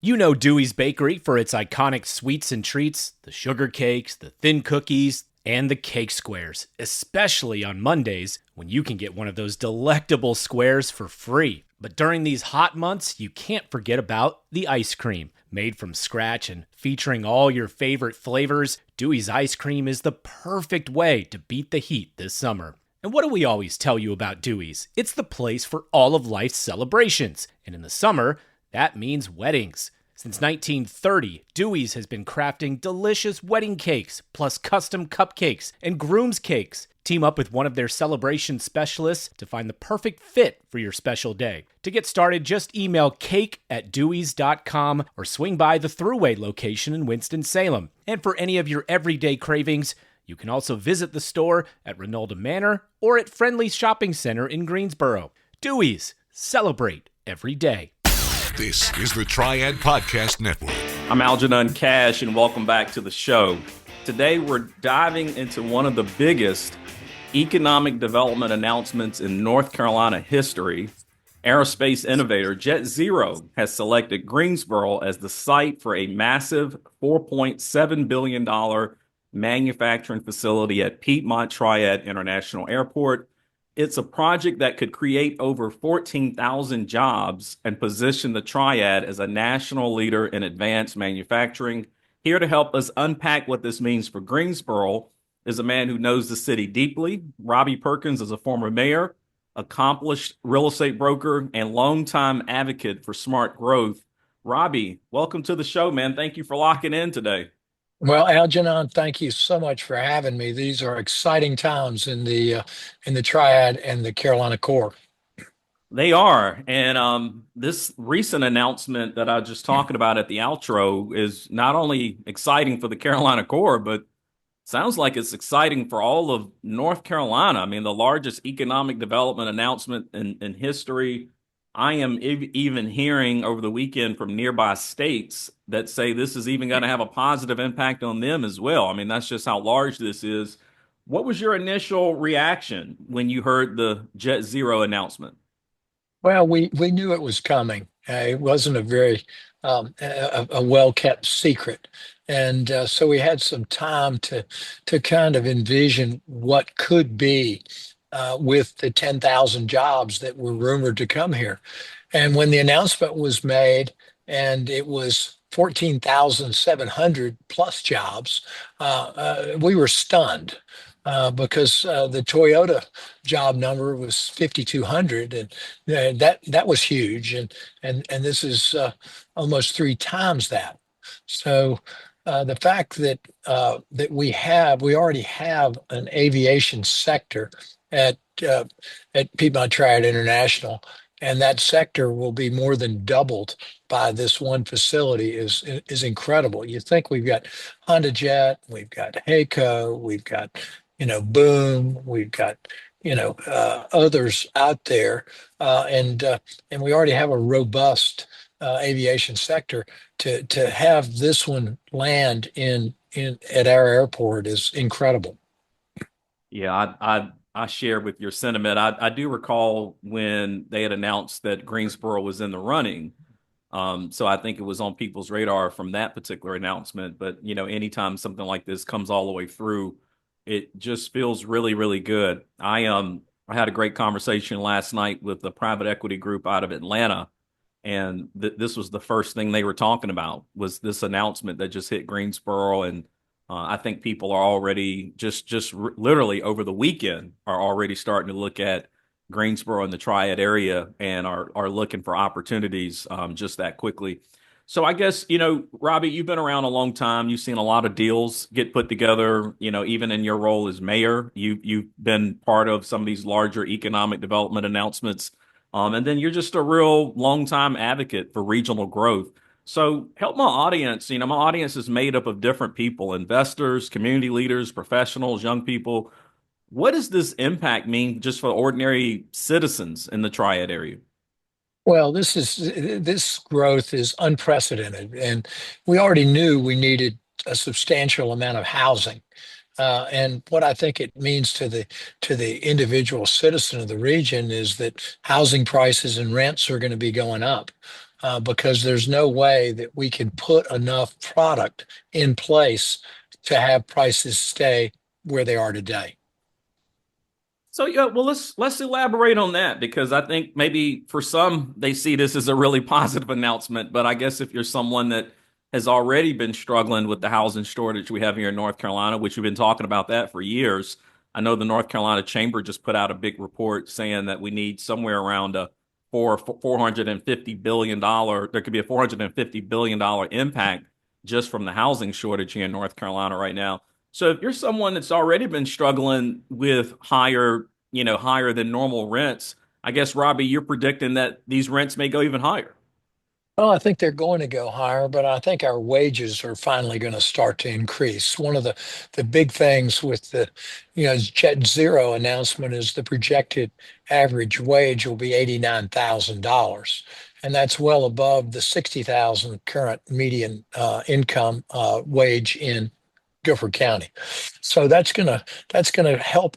You know Dewey's Bakery for its iconic sweets and treats, the sugar cakes, the thin cookies, and the cake squares, especially on Mondays when you can get one of those delectable squares for free. But during these hot months, you can't forget about the ice cream. Made from scratch and featuring all your favorite flavors, Dewey's ice cream is the perfect way to beat the heat this summer. And what do we always tell you about Dewey's? It's the place for all of life's celebrations. And in the summer, that means weddings. Since 1930, Dewey's has been crafting delicious wedding cakes, plus custom cupcakes and groom's cakes. Team up with one of their celebration specialists to find the perfect fit for your special day. To get started, just email cake@deweys.com or swing by the Thruway location in Winston-Salem. And for any of your everyday cravings, you can also visit the store at Renolda Manor or at Friendly's Shopping Center in Greensboro. Dewey's, celebrate every day. This is the Triad Podcast Network. I'm Algernon Cash, and welcome back to the show. Today, we're diving into one of the biggest economic development announcements in North Carolina history. Aerospace innovator JetZero has selected Greensboro as the site for a massive $4.7 billion manufacturing facility at Piedmont Triad International Airport. It's a project that could create over 14,000 jobs and position the Triad as a national leader in advanced manufacturing. Here to help us unpack what this means for Greensboro is a man who knows the city deeply. Robbie Perkins is a former mayor, accomplished real estate broker, and longtime advocate for smart growth. Robbie, welcome to the show, man. Thank you for locking in today. Well, Algernon, thank you so much for having me. These are exciting times in the Triad and the Carolina Core. They are. And this recent announcement that I was just talking about at the outro is not only exciting for the Carolina Core, but sounds like it's exciting for all of North Carolina. I mean, the largest economic development announcement in history. I am even hearing over the weekend from nearby states that say this is even going to have a positive impact on them as well. I mean, that's just how large this is. What was your initial reaction when you heard the JetZero announcement? Well, we knew it was coming. It wasn't a very a well-kept secret, and so we had some time to kind of envision what could be with the 10,000 jobs that were rumored to come here. And when the announcement was made, and it was 14,700 plus jobs, we were stunned. Because the Toyota job number was 5,200, and that was huge, and this is almost three times that. So the fact that we already have an aviation sector at Piedmont Triad International, and that sector will be more than doubled by this one facility is incredible. You think we've got Honda Jet, we've got Hayco, we've got Boom, we've got others out there, and we already have a robust aviation sector. To have this one land in at our airport is incredible. Yeah, I share with your sentiment. I do recall when they had announced that Greensboro was in the running. So I think it was on people's radar from that particular announcement. But, anytime something like this comes all the way through, it just feels really, really good. I had a great conversation last night with the private equity group out of Atlanta, and this was the first thing they were talking about was this announcement that just hit Greensboro, and I think people are already literally over the weekend are already starting to look at Greensboro and the Triad area and are looking for opportunities just that quickly. So I guess, Robbie, you've been around a long time. You've seen a lot of deals get put together, even in your role as mayor. You've been part of some of these larger economic development announcements. And then you're just a real long-time advocate for regional growth. So help my audience. My audience is made up of different people, investors, community leaders, professionals, young people. What does this impact mean just for ordinary citizens in the Triad area? Well, this growth is unprecedented, and we already knew we needed a substantial amount of housing. And what I think it means to the individual citizen of the region is that housing prices and rents are going to be going up. because there's no way that we can put enough product in place to have prices stay where they are today. So yeah, well let's elaborate on that because I think maybe for some they see this as a really positive announcement, but I guess if you're someone that has already been struggling with the housing shortage we have here in North Carolina, which we've been talking about that for years. I know the North Carolina Chamber just put out a big report saying that we need somewhere around a $450 billion. There could be a $450 billion impact just from the housing shortage here in North Carolina right now. So if you're someone that's already been struggling with higher than normal rents, I guess Robbie, you're predicting that these rents may go even higher. Well, I think they're going to go higher, but I think our wages are finally going to start to increase. One of the big things with the, JetZero announcement is the projected average wage will be $89,000. And that's well above the 60,000 current median income wage in Guilford County. So that's gonna help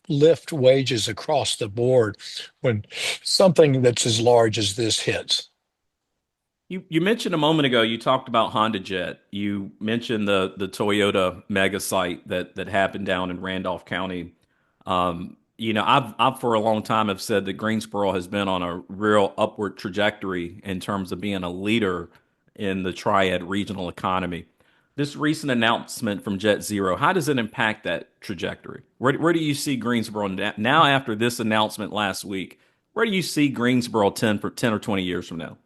lift wages across the board when something that's as large as this hits. You mentioned a moment ago, you talked about Honda Jet. You mentioned the Toyota mega site that happened down in Randolph County. I've for a long time have said that Greensboro has been on a real upward trajectory in terms of being a leader in the Triad regional economy. This recent announcement from JetZero, how does it impact that trajectory? Where do you see Greensboro now after this announcement last week? Where do you see Greensboro 10 or 20 years from now?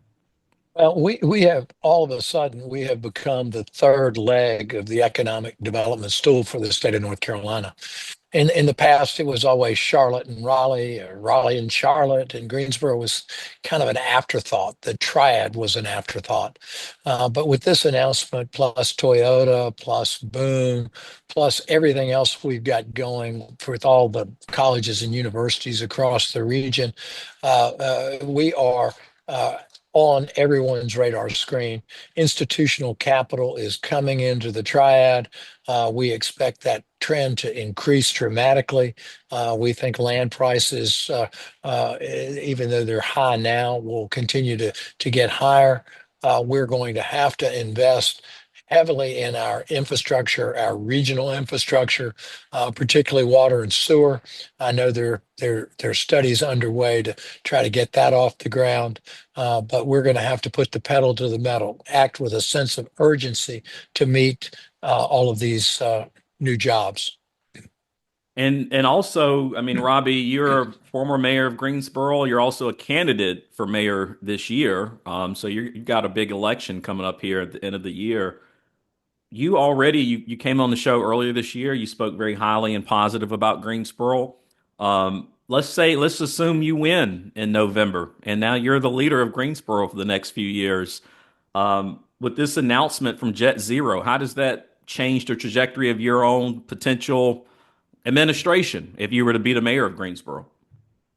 Well, we have all of a sudden we have become the third leg of the economic development stool for the state of North Carolina. In the past, it was always Charlotte and Raleigh, or Raleigh and Charlotte, and Greensboro was kind of an afterthought. The Triad was an afterthought. But with this announcement, plus Toyota, plus Boom, plus everything else we've got going with all the colleges and universities across the region, we are. On everyone's radar screen. Institutional capital is coming into the Triad. We expect that trend to increase dramatically. We think land prices, even though they're high now, will continue to get higher. We're going to have to invest heavily in our infrastructure, our regional infrastructure, particularly water and sewer. I know there are studies underway to try to get that off the ground, but we're going to have to put the pedal to the metal, act with a sense of urgency to meet all of these new jobs. And also, I mean, Robbie, you're a former mayor of Greensboro. You're also a candidate for mayor this year. So you've got a big election coming up here at the end of the year. You came on the show earlier this year. You spoke very highly and positive about Greensboro. Let's assume you win in November, and now you're the leader of Greensboro for the next few years. With this announcement from JetZero, how does that change the trajectory of your own potential administration if you were to be the mayor of Greensboro?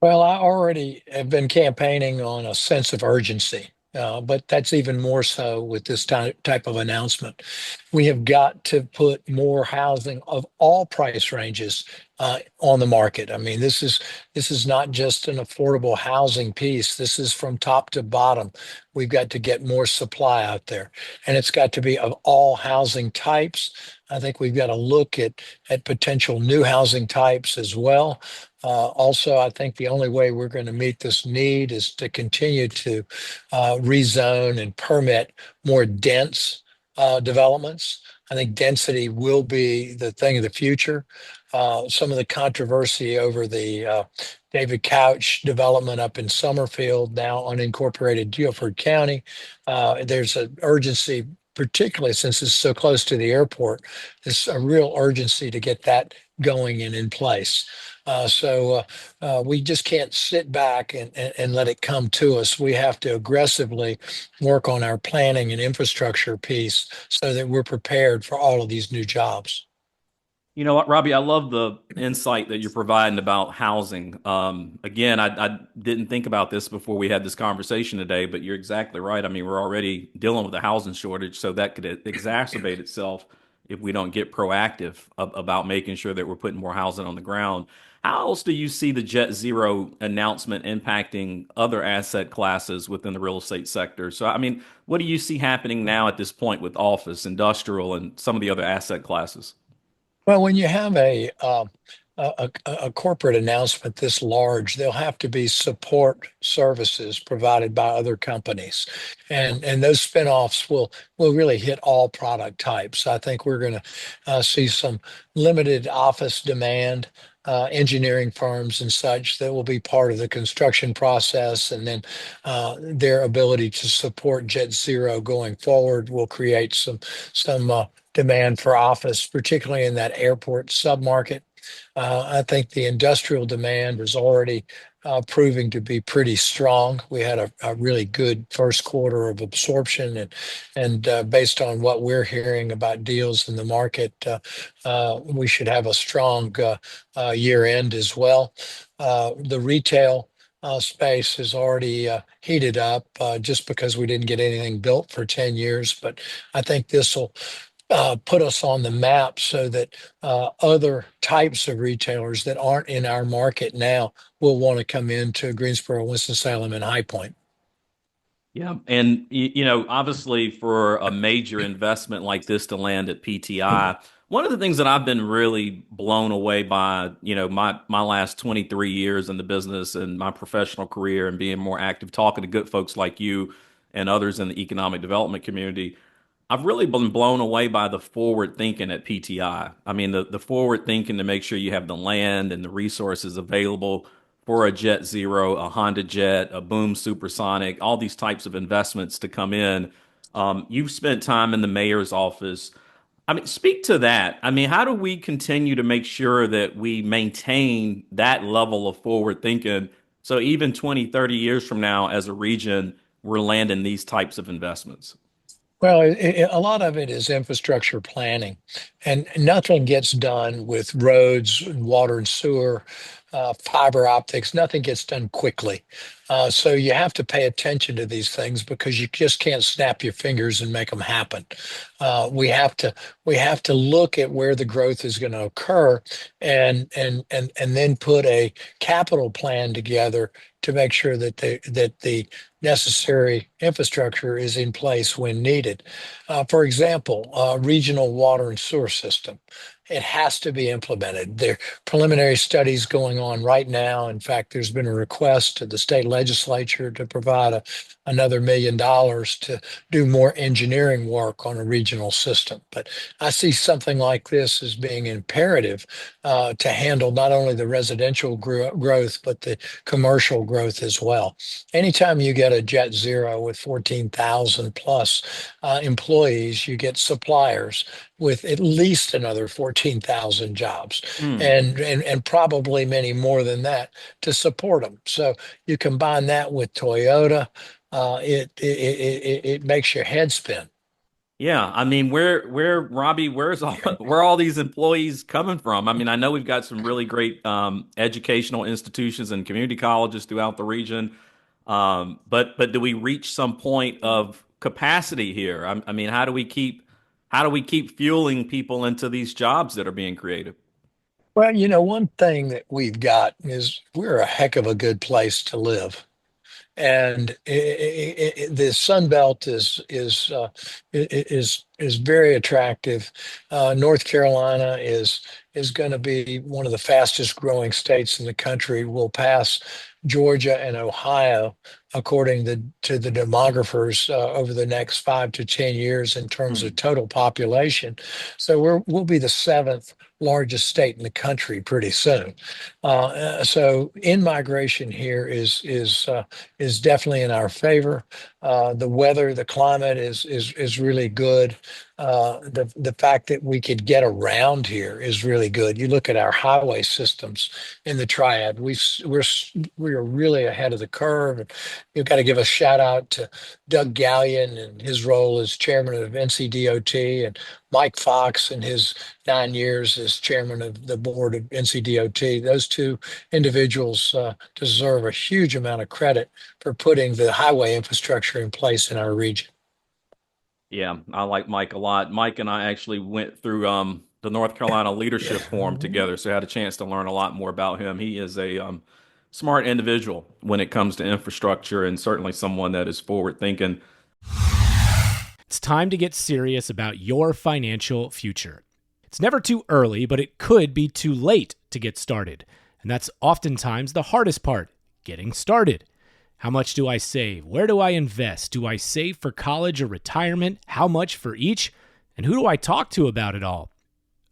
Well, I already have been campaigning on a sense of urgency, but that's even more so with this type of announcement. We have got to put more housing of all price ranges on the market. I mean, this is not just an affordable housing piece. This is from top to bottom. We've got to get more supply out there, and it's got to be of all housing types. I think we've got to look at potential new housing types as well. Also, I think the only way we're going to meet this need is to continue to rezone and permit more dense developments. I think density will be the thing of the future. Some of the controversy over the David Couch development up in Summerfield, now unincorporated Guilford County. There's an urgency, particularly since it's so close to the airport. There's a real urgency to get that going and in place. We just can't sit back and let it come to us. We have to aggressively work on our planning and infrastructure piece so that we're prepared for all of these new jobs. You know what, Robbie? I love the insight that you're providing about housing. Again, I didn't think about this before we had this conversation today, but you're exactly right. I mean, we're already dealing with a housing shortage, so that could exacerbate itself if we don't get proactive about making sure that we're putting more housing on the ground. How else do you see the JetZero announcement impacting other asset classes within the real estate sector? So, I mean, what do you see happening now at this point with office, industrial, and some of the other asset classes? Well, when you have a corporate announcement this large, there'll have to be support services provided by other companies, and those spinoffs will really hit all product types. I think we're going to see some limited office demand. Engineering firms and such that will be part of the construction process, and then their ability to support Jet Zero going forward will create some demand for office, particularly in that airport submarket. I think the industrial demand is already proving to be pretty strong. We had a really good first quarter of absorption, and based on what we're hearing about deals in the market, we should have a strong year end as well. The retail space is already heated up just because we didn't get anything built for 10 years, but I think this will put us on the map so that other types of retailers that aren't in our market now will want to come into Greensboro, Winston-Salem, and High Point. Yeah, and obviously for a major investment like this to land at PTI, one of the things that I've been really blown away by, my last 23 years in the business and my professional career and being more active, talking to good folks like you and others in the economic development community, I've really been blown away by the forward thinking at PTI. I mean, the forward thinking to make sure you have the land and the resources available for a Jet Zero, a Honda Jet, a Boom Supersonic, all these types of investments to come in. You've spent time in the mayor's office. I mean, speak to that. I mean, how do we continue to make sure that we maintain that level of forward thinking so even 20, 30 years from now, as a region, we're landing these types of investments? Well, a lot of it is infrastructure planning, and nothing gets done with roads, and water and sewer, fiber optics. Nothing gets done quickly. So you have to pay attention to these things because you just can't snap your fingers and make them happen. We have to look at where the growth is going to occur, and then put a capital plan together to make sure that the necessary infrastructure is in place when needed. For example, regional water and sewer system. It has to be implemented. There are preliminary studies going on right now. In fact, there's been a request to the state legislature to provide another $1 million to do more engineering work on a regional system. But I see something like this as being imperative to handle not only the residential growth, but the commercial growth as well. Anytime you get a Jet Zero with 14,000 plus employees, you get suppliers with at least another 14,000 jobs, Hmm. and probably many more than that to support them. So you combine that with Toyota, it makes your head spin. Yeah, I mean, where Robbie, where are all these employees coming from? I mean, I know we've got some really great educational institutions and community colleges throughout the region, but do we reach some point of capacity here? I mean, how do we keep fueling people into these jobs that are being created? Well, one thing that we've got is we're a heck of a good place to live. And the Sun Belt is very attractive. North Carolina is going to be one of the fastest growing states in the country. We'll pass Georgia and Ohio, according to the demographers, over the next 5 to 10 years in terms of Hmm. total population. So we'll be the seventh largest state in the country pretty soon. So in migration here is definitely in our favor. The weather, the climate is really good. The fact that we could get around here is really good. You look at our highway systems in the Triad. We are really ahead of the curve. And you've got to give a shout out to Doug Gallion and his role as chairman of NCDOT, and Mike Fox and his 9 years as chairman of the board of NCDOT. Those two individuals deserve a huge amount of credit for putting the highway infrastructure in place in our region. Yeah, I like Mike a lot. Mike and I actually went through the North Carolina Leadership Forum together, so I had a chance to learn a lot more about him. He is a smart individual when it comes to infrastructure, and certainly someone that is forward thinking. It's time to get serious about your financial future. It's never too early, but it could be too late to get started. And that's oftentimes the hardest part, getting started. How much do I save? Where do I invest? Do I save for college or retirement? How much for each? And who do I talk to about it all?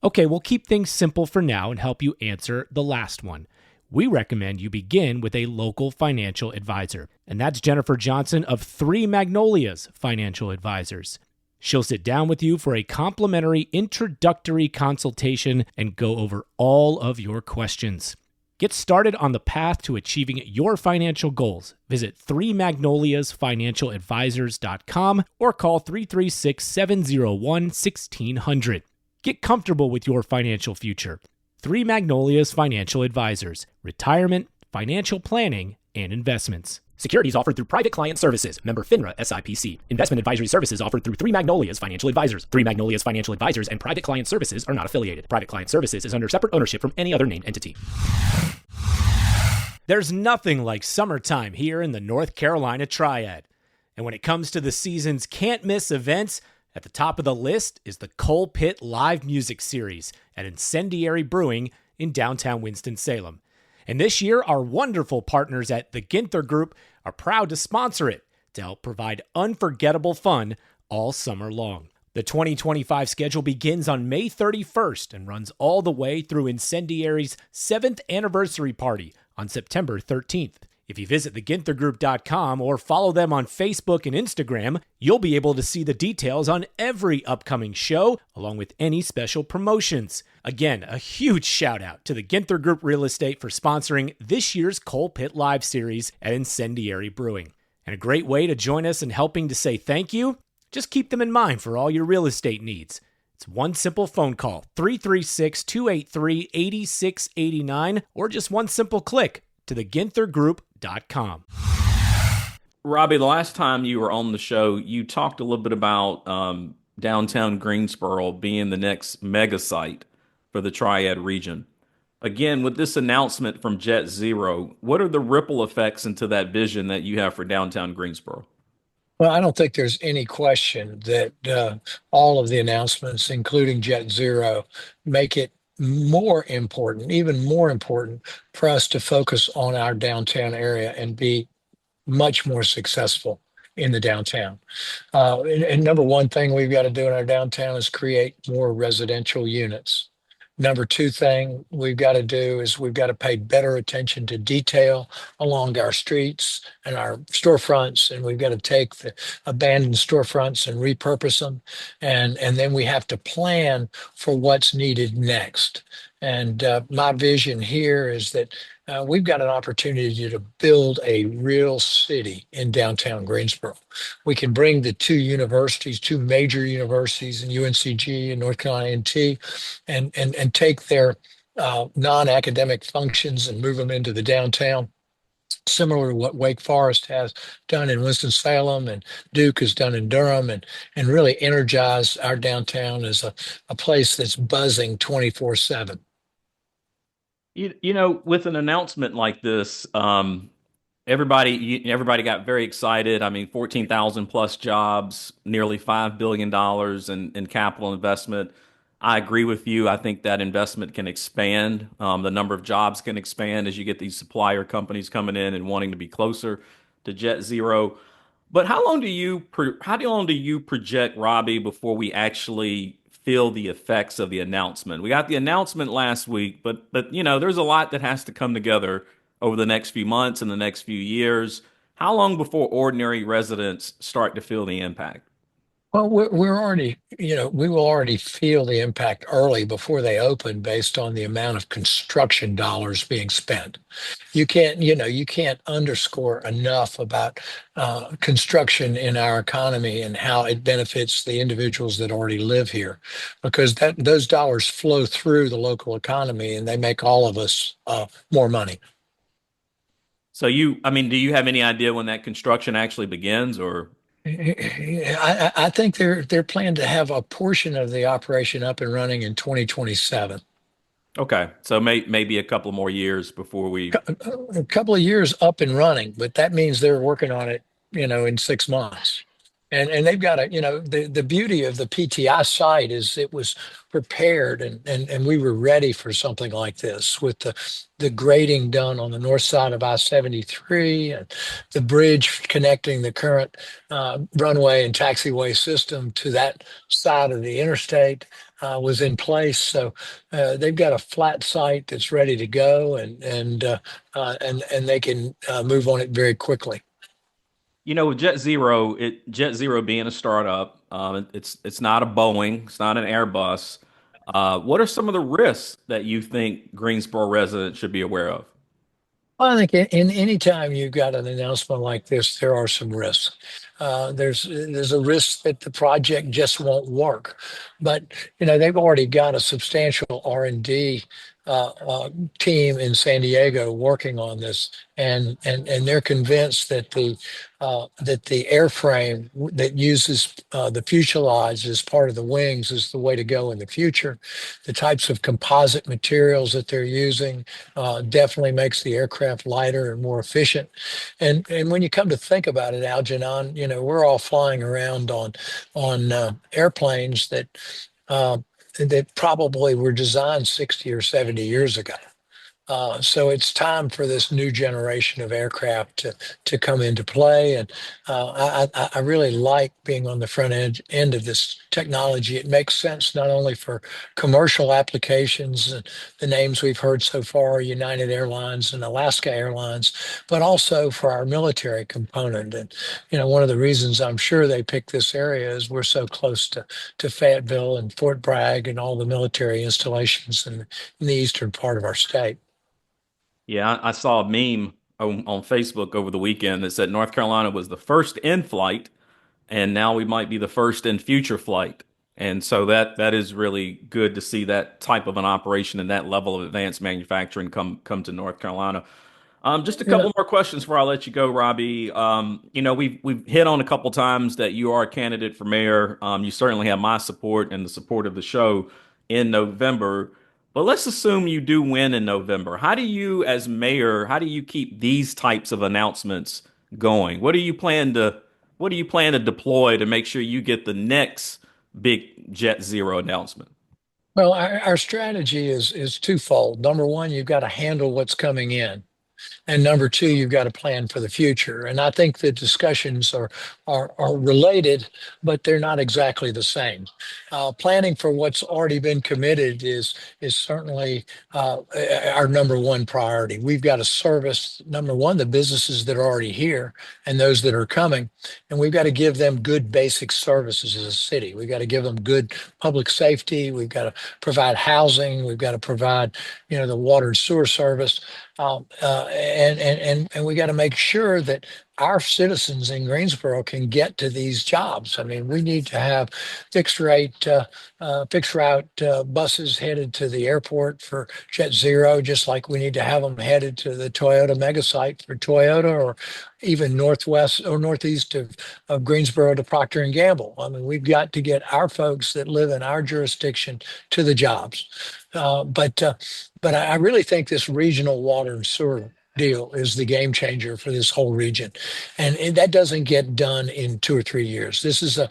Okay, we'll keep things simple for now and help you answer the last one. We recommend you begin with a local financial advisor, and that's Jennifer Johnson of Three Magnolias Financial Advisors. She'll sit down with you for a complimentary introductory consultation and go over all of your questions. Get started on the path to achieving your financial goals. Visit 3magnoliasfinancialadvisors.com or call 336-701-1600. Get comfortable with your financial future. Three Magnolias Financial Advisors. Retirement, financial planning, and investments. Securities offered through Private Client Services. Member FINRA SIPC. Investment advisory services offered through Three Magnolias Financial Advisors. Three Magnolias Financial Advisors and Private Client Services are not affiliated. Private Client Services is under separate ownership from any other named entity. There's nothing like summertime here in the North Carolina Triad. And when it comes to the season's can't-miss events, at the top of the list is the Coal Pit Live Music Series at Incendiary Brewing in downtown Winston-Salem. And this year, our wonderful partners at the Ginther Group are proud to sponsor it to help provide unforgettable fun all summer long. The 2025 schedule begins on May 31st and runs all the way through Incendiary's 7th anniversary party on September 13th. If you visit theginthergroup.com or follow them on Facebook and Instagram, you'll be able to see the details on every upcoming show, along with any special promotions. Again, a huge shout out to the Ginther Group Real Estate for sponsoring this year's Coal Pit Live series at Incendiary Brewing. And a great way to join us in helping to say thank you, just keep them in mind for all your real estate needs. It's one simple phone call, 336-283-8689, or just one simple click to theginthergroup.com. Robbie, the last time you were on the show, you talked a little bit about downtown Greensboro being the next mega site for the Triad region. Again, with this announcement from JetZero, what are the ripple effects into that vision that you have for downtown Greensboro? Well, I don't think there's any question that all of the announcements, including JetZero, make it more important, even more important for us to focus on our downtown area and be much more successful in the downtown. And number one thing we've got to do in our downtown is create more residential units. Number two thing we've got to do is we've got to pay better attention to detail along our streets and our storefronts, and we've got to take the abandoned storefronts and repurpose them, and then we have to plan for what's needed next. And my vision here is that we've got an opportunity to build a real city in downtown Greensboro. We can bring the two universities, two major universities in UNCG and North Carolina A&T, and take their non-academic functions and move them into the downtown, similar to what Wake Forest has done in Winston-Salem and Duke has done in Durham, and really energize our downtown as a place that's buzzing 24/7. With an announcement like this, everybody got very excited. I mean, 14,000 plus jobs, nearly $5 billion in capital investment. I agree with you. I think that investment can expand. The number of jobs can expand as you get these supplier companies coming in and wanting to be closer to JetZero. But how long do you project, Robbie, before we actually feel the effects of the announcement? We got the announcement last week, but there's a lot that has to come together over the next few months and the next few years. How long before ordinary residents start to feel the impact? Well, we're already, we will already feel the impact early before they open based on the amount of construction dollars being spent. You can't underscore enough about construction in our economy and how it benefits the individuals that already live here, because those dollars flow through the local economy and they make all of us more money. So do you have any idea when that construction actually begins or? I think they're planning to have a portion of the operation up and running in 2027. Okay, so maybe a couple more years before we. A couple of years up and running, but that means they're working on it, in 6 months. And they've got the beauty of the PTI site is it was prepared and we were ready for something like this with the grading done on the north side of I-73 and the bridge connecting the current runway and taxiway system to that side of the interstate was in place. So they've got a flat site that's ready to go, and they can move on it very quickly. With JetZero being a startup, it's not a Boeing, it's not an Airbus. What are some of the risks that you think Greensboro residents should be aware of? Well, I think in any time you've got an announcement like this, there are some risks. There's a risk that the project just won't work, but they've already got a substantial R&D team in San Diego working on this, and they're convinced that the airframe that uses the fuselage as part of the wings is the way to go in the future. The types of composite materials that they're using definitely makes the aircraft lighter and more efficient. And when you come to think about it, Algernon, we're all flying around on airplanes that probably were designed 60 or 70 years ago. So it's time for this new generation of aircraft to come into play. And I really like being on the front end of this technology. It makes sense not only for commercial applications, and the names we've heard so far, United Airlines and Alaska Airlines, but also for our military component. And, one of the reasons I'm sure they picked this area is we're so close to Fayetteville and Fort Bragg and all the military installations in the eastern part of our state. Yeah, I saw a meme on Facebook over the weekend that said North Carolina was the first in flight, and now we might be the first in future flight. And so that is really good to see that type of an operation and that level of advanced manufacturing come to North Carolina. Just a Yeah. couple more questions before I let you go, Robbie. We've hit on a couple times that you are a candidate for mayor. You certainly have my support and the support of the show in November. But let's assume you do win in November. As mayor, how do you keep these types of announcements going? What do you plan to deploy to make sure you get the next big JetZero announcement? Well, our strategy is twofold. Number one, you've got to handle what's coming in. And number two, you've got to plan for the future. And I think the discussions are related, but they're not exactly the same. Planning for what's already been committed is certainly our number one priority. We've got to service, number one, the businesses that are already here and those that are coming. And we've got to give them good basic services as a city. We've got to give them good public safety. We've got to provide housing. We've got to provide, the water and sewer service. And we got to make sure that our citizens in Greensboro can get to these jobs. I mean, we need to have fixed route buses headed to the airport for JetZero, just like we need to have them headed to the Toyota mega site for Toyota, or even northwest or northeast of Greensboro to Procter and Gamble. I mean, we've got to get our folks that live in our jurisdiction to the jobs. But I really think this regional water and sewer deal is the game changer for this whole region. And that doesn't get done in 2 or 3 years. This is a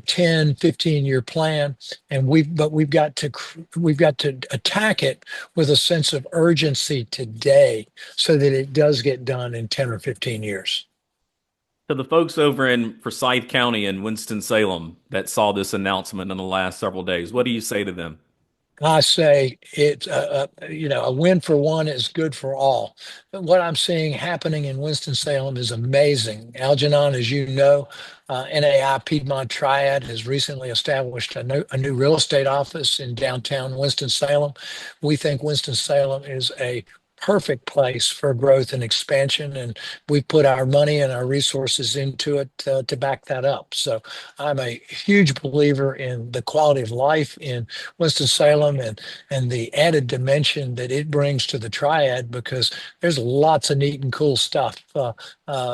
10, 15-year plan. And we've got to attack it with a sense of urgency today so that it does get done in 10 or 15 years. To the folks over in Forsyth County and Winston-Salem that saw this announcement in the last several days, what do you say to them? I say a win for one is good for all. But what I'm seeing happening in Winston-Salem is amazing. Algernon, as you know, NAI Piedmont Triad has recently established a new real estate office in downtown Winston-Salem. We think Winston-Salem is a perfect place for growth and expansion, and we put our money and our resources into it to back that up. So I'm a huge believer in the quality of life in Winston-Salem and the added dimension that it brings to the Triad, because there's lots of neat and cool stuff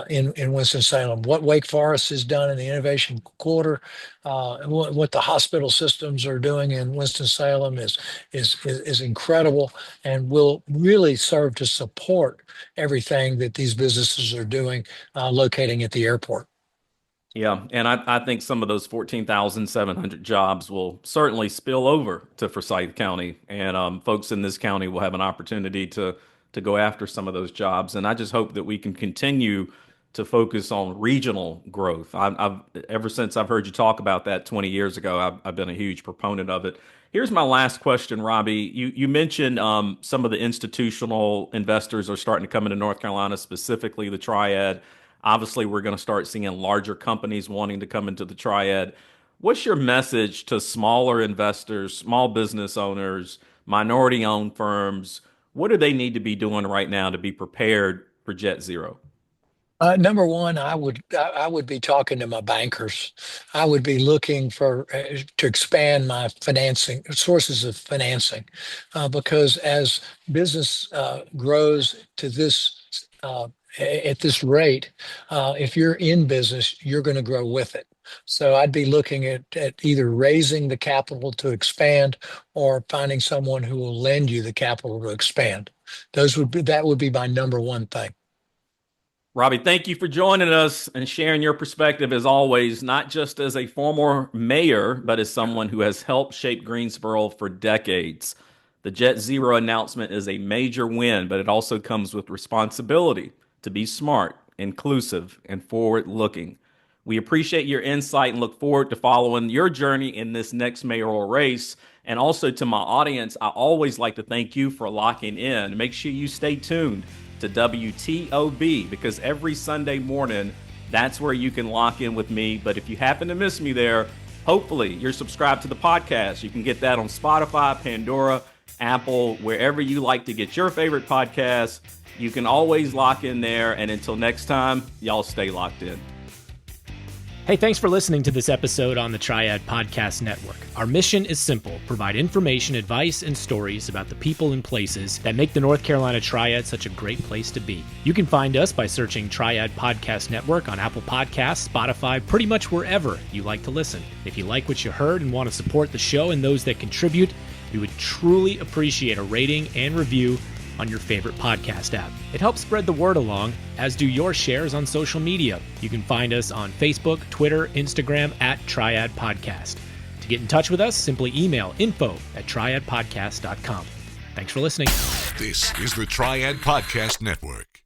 in Winston-Salem. What Wake Forest has done in the Innovation Quarter, what the hospital systems are doing in Winston-Salem is incredible, and will really serve to support everything that these businesses are doing, locating at the airport. Yeah, and I think some of those 14,700 jobs will certainly spill over to Forsyth County, and folks in this county will have an opportunity to go after some of those jobs. And I just hope that we can continue to focus on regional growth. I've ever since I've heard you talk about that 20 years ago, I've been a huge proponent of it. Here's my last question, Robbie. You mentioned some of the institutional investors are starting to come into North Carolina, specifically the Triad. Obviously, we're going to start seeing larger companies wanting to come into the Triad. What's your message to smaller investors, small business owners, minority-owned firms? What do they need to be doing right now to be prepared for JetZero? Number one, I would be talking to my bankers. I would be looking for to expand my financing sources of financing, because as business grows to this at this rate, if you're in business, you're going to grow with it. So I'd be looking at either raising the capital to expand or finding someone who will lend you the capital to expand. That would be my number one thing. Robbie, thank you for joining us and sharing your perspective as always, not just as a former mayor, but as someone who has helped shape Greensboro for decades. The JetZero announcement is a major win, but it also comes with responsibility to be smart, inclusive, and forward-looking. We appreciate your insight and look forward to following your journey in this next mayoral race. And also to my audience, I always like to thank you for locking in. Make sure you stay tuned to WTOB, because every Sunday morning, that's where you can lock in with me. But if you happen to miss me there, hopefully you're subscribed to the podcast. You can get that on Spotify, Pandora, Apple, wherever you like to get your favorite podcasts. You can always lock in there. And until next time, y'all stay locked in. Hey, thanks for listening to this episode on the Triad Podcast Network. Our mission is simple: provide information, advice, and stories about the people and places that make the North Carolina Triad such a great place to be. You can find us by searching Triad Podcast Network on Apple Podcasts, Spotify, pretty much wherever you like to listen. If you like what you heard and want to support the show and those that contribute, we would truly appreciate a rating and review on your favorite podcast app. It helps spread the word along, as do your shares on social media. You can find us on Facebook, Twitter, Instagram at Triad Podcast. To get in touch with us, simply email info@triadpodcast.com. Thanks for listening. This is the Triad Podcast Network.